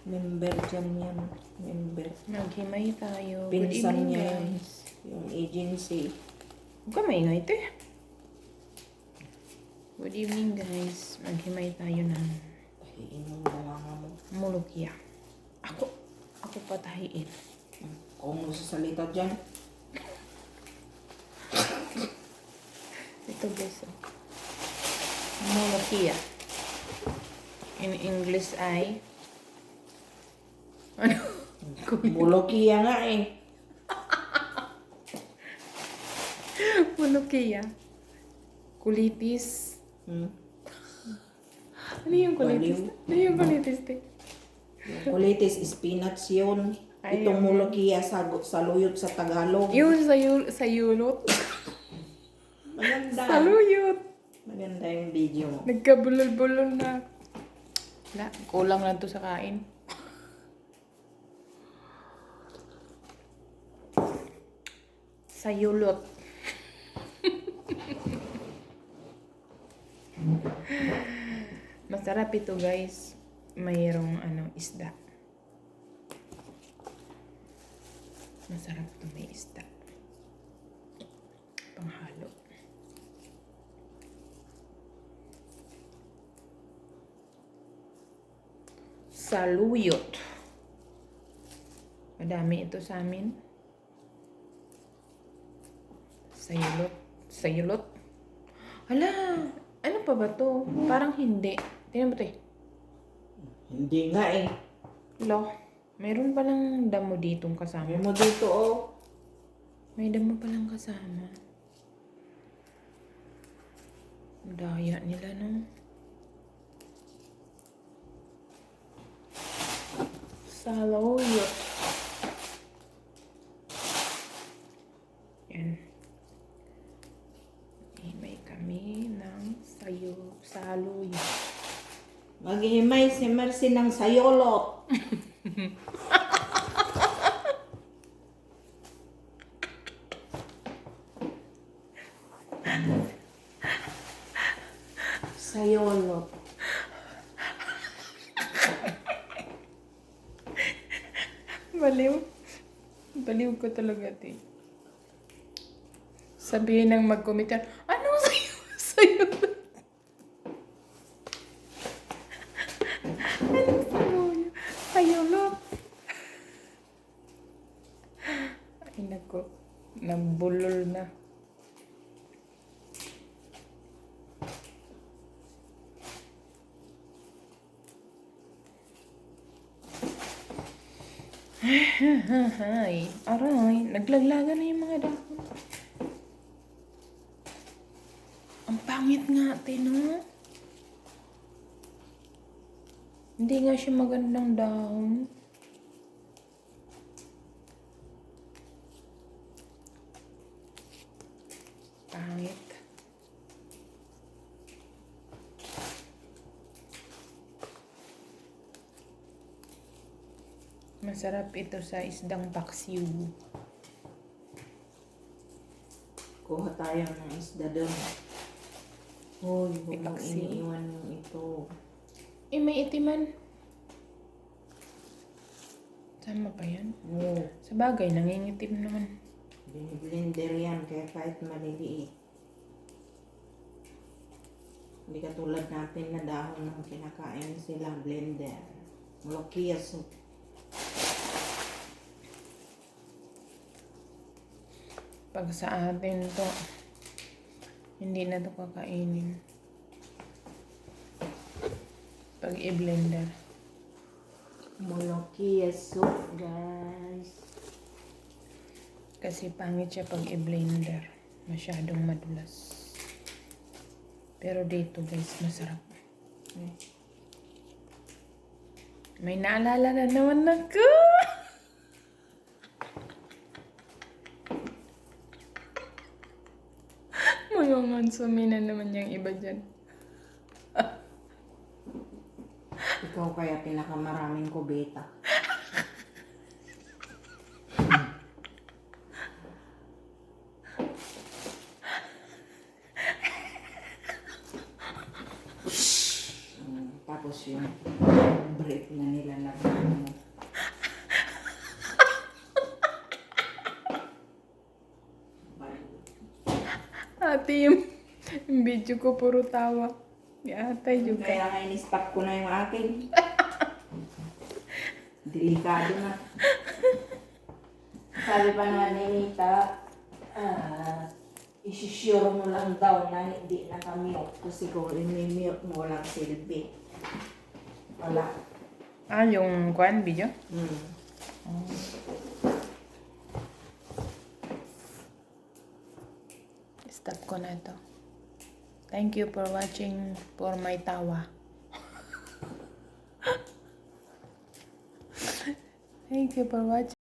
Member dyan yan. Member. Naghimay tayo. Good Pinsan evening, niya yan. guys. Yung agency. Huwag ka maingay, te. Good evening, guys. Maghimay tayo ng Tahiin mo nga mo. mulukya. Ako patahiin. Kung mo sa salita dyan. Ito, guys. Mulukya. In English ay... Ano? Bulokiya nga eh. Mulukya. Kulitis. Hmm. Ano yung kulitis? Baliw. Ano yung kulitis, te? Yung kulitis is peanuts yun. Ay, Itong mulokiya saluyot sa Tagalog. Yun sa yulot. Maganda. Saluyot. Maganda yung video mo. Nagkabulol-bulol na. Wala, kulang lang to sa kain. Sa yulot. Masarap ito, guys. Mayroong isda. Masarap ito, may isda. Panghalo. Saluyot. Madami ito sa amin. Sayulot. Sayulot. Hala, ano pa ba to? Parang hindi. Tingnan mo to eh. Hindi nga eh. Lo, meron palang damo ditong kasama. Sabi mo dito oh. May damo palang kasama. Daya nila, no? Saluyot. Yan. Himay kami ng saluyot. Maghihimay si Mercy ng sayolot. Sayolot. Baliw. Baliw ko talaga, te. Sabihin ng mag-comment yan, ano sa'yo? Sa'yo? Ano sa'yo? Sa'yo, love. Ay, nako. Nabulol na. Ay, aray, naglaglaga na yung mga dahon. Ang pangit nga, no? Hindi nga siya magandang dahon. Pangit. Masarap ito sa isdang paksiw. Kuha tayo ng isda doon. Hoy, huwag mong Ipaksi. iniiwan yung ito. Eh, may itiman. Sama pa yan? Oo. Sa bagay, nangingitim naman. Biniblender yan, kaya kahit maliliit. Hindi katulad natin na dahon ng kinakain sila, blender. Mulokiya soup. Pag sa atin to, hindi na to kakainin. Pag i-blender. Mulokiya soup, guys. Kasi pangit siya pag i-blender. Masyadong madulas. Pero dito, guys, masarap. May naalala na naman ako. Mangongonsume na naman yung iba dyan. Ikaw kaya pinakamaraming kubeta. Tapos yung break na nila na video ko puro tawa. Ni atay juga. Kaya nga in-stop ko na yung akin. Delikado na. Sabi pa nga ni Nita, isisure mo lang daw na hindi nakamute. Kasi kung i-mute mo, walang silbi. Wala. Ah, yung kwan video? Stop ko na to. Thank you for watching for my tawa. Thank you for watching.